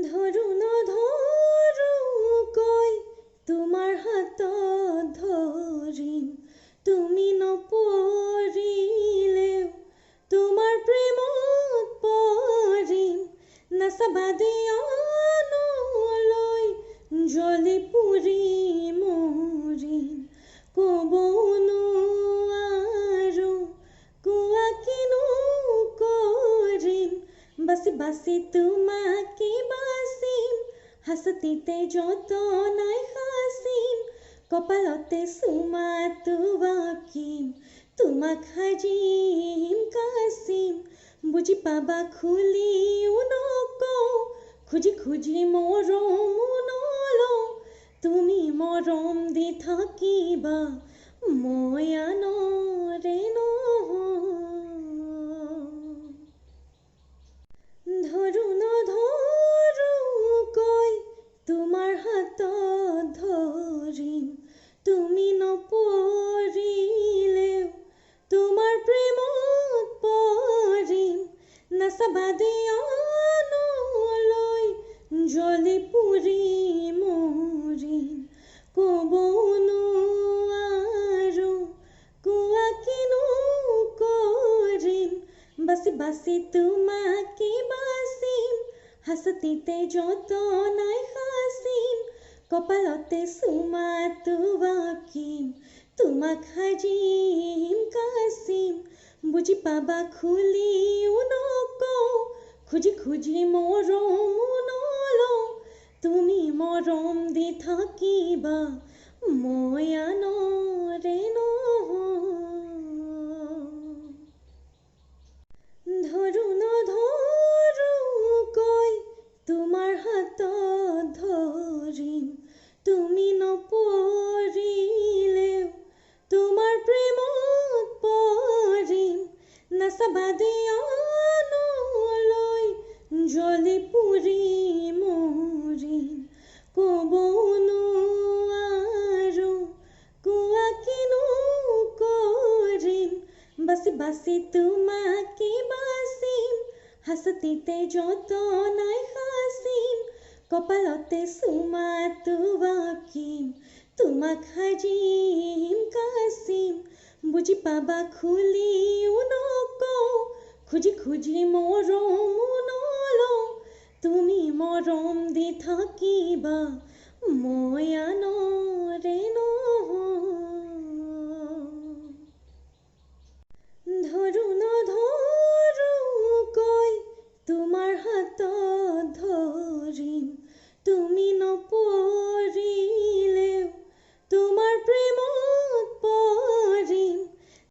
ধৰো নধৰো কৈ তোমাৰ হাতত ধৰিম, তুমি নপৰিলেও তোমাৰ প্ৰেমত পৰিম, নাচাবা দিয়ালৈ জ্বলি পুৰি মৰিম, ক'বও নোৱাৰো কোৱা কিনো কৰিম, বাচি বাচি তোমাকে বাচিম, হাঁচতিতে যতনাই সাচিম, কপালতে চুমাটো আঁকিম, তোমাক সাজিম কাচিম, বুজি পাবা খুলিও নকওঁ, খুজি খুজি মৰমো নলওঁ, তুমি মৰম দি থাকিবা মই আনৰে নহওঁ। ধৰো নধৰো কৈ তোমাৰ হাতত ধৰিম, তুমি নপৰিলেও তোমাৰ প্ৰেমত পৰিম, নাচাবা দিয়ালৈ জ্বলি পুৰি মৰিম, ক'বও নোৱাৰো কোৱা কিনো কৰিম, বাচি বাচি তোমাকে বাচিম, হাঁচতিতে যতনাই সাচিম, কপালতে চুমাটো আঁকিম, তোমাক সাজিম কাচিম, বুজি পাবা খুলিও নকওঁ, খুজি খুজি মৰমো নলওঁ, তুমি মৰম দি থাকিবা মই আনৰে নহওঁ। ধৰো নধৰো, নধৰো কৈ তোমাৰ হাতত ধৰিম, তুমি নপৰিলেও তোমাৰ প্ৰেমত পৰিম, নাচাবা দিয়ালৈ জ্বলি পুৰি মৰিম, ক'বও নোৱাৰো কোৱা কিনো কৰিম, বাচি বাচি তোমাকে বাচিম, হাঁচতিতে যতনাই সাচিম, কপালতে চুমাটো আঁকিম, তোমাক সাজিম কাচিম, বুজি পাবা খুলিও নকওঁ, খুজি খুজি মৰমো নলওঁ, তুমি মৰম দি থাকিবা মই আনৰে নহওঁ। ধৰো নধৰো কৈ তুমি নপৰিলেও তোমাৰ প্ৰেমত পৰিম, নাচাবা দিয়ালৈ জ্বলি পুৰি মৰিম, ক'বও নোৱাৰো কোৱা কিনো কৰিম, বাচি বাচি তোমাকে বাচিম, হাঁচতিতে যতনাই সাচিম, কপালতে চুমাটো আঁকিম, তোমাক সাজিম কাচিম, বুজি পাবা খুলিও নকওঁ, খুজি খুজি মৰমো নলওঁ, তুমি মৰম দি থাকিবা মই আনৰে নহওঁ। ধৰো নধৰো কৈ তোমাৰ হাতত ধৰিম, তুমি